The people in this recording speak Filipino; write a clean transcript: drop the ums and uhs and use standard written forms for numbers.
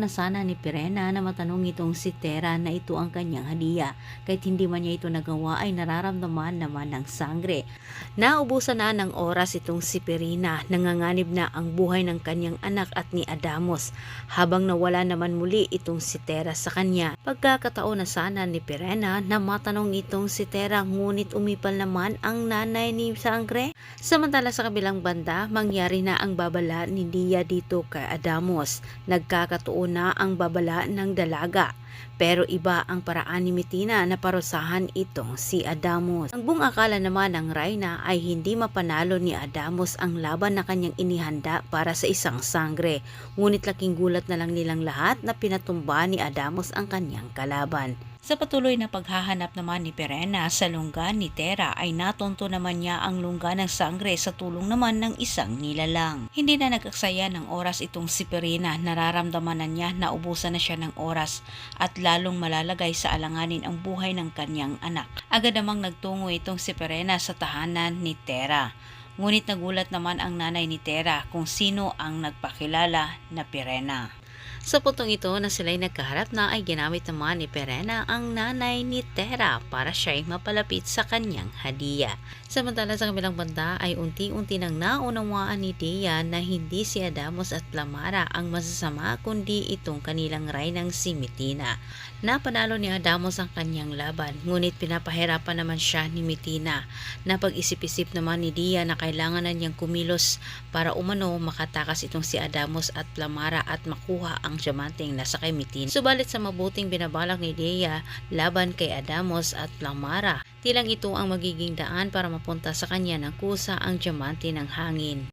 na sana ni Pirena na matanong itong si Tera na ito ang kanyang hadiah. Kahit hindi man niya ito nagawa ay nararamdaman naman ng sangre. Naubusan na ng oras itong si Pirena, nanganganib na ang buhay ng kanyang anak at ni Adamos. Habang nawala naman muli itong si Tera sa kanya, pagkakataon na sana ni Pirena na matanong itong si Tera, ngunit umipal naman ang nanay ni Sangre. Samantala sa kabilang banda, mangyari na ang babala ni Dia dito kay Adamos. Nagkakatuon na ang babala ng dalaga. Pero iba ang paraan ni Mitina na parusahan itong si Adamos. Ang buong akala naman ng Reyna ay hindi mapanalo ni Adamos ang laban na kanyang inihanda para sa isang sangre. Ngunit laking gulat na lang nilang lahat na pinatumba ni Adamos ang kanyang kalaban. Sa patuloy na paghahanap naman ni Pirena sa lungga ni Tera ay natunto naman niya ang lungga ng sangre sa tulong naman ng isang nilalang. Hindi na nag-aksaya ng oras itong si Pirena, nararamdaman na niya na ubusan na siya ng oras at lalong malalagay sa alanganin ang buhay ng kanyang anak. Agad namang nagtungo itong si Pirena sa tahanan ni Tera. Ngunit nagulat naman ang nanay ni Tera kung sino ang nagpakilala na Pirena. Sa puntong ito na sila'y nagkaharap na ay ginamit naman ni Pirena ang nanay ni Tera para siya'y mapalapit sa kanyang hadiah. Samantala sa kabilang banda ay unti-unti nang naunawaan ni Dia na hindi si Adamos at Plamara ang masasama kundi itong kanilang Reynang si Mitina. Napanalo ni Adamos ang kanyang laban, ngunit pinapahirapan naman siya ni Mitina. Napag-isip-isip naman ni Dia na kailangan na niyang kumilos para umano makatakas itong si Adamos at Plamara at makuha ang diamanteng nasa kay Mitina. Subalit sa mabuting binabalak ni Dia laban kay Adamos at Plamara, tilang ito ang magiging daan para mapunta sa kanya ng kusa ang diamante ng hangin.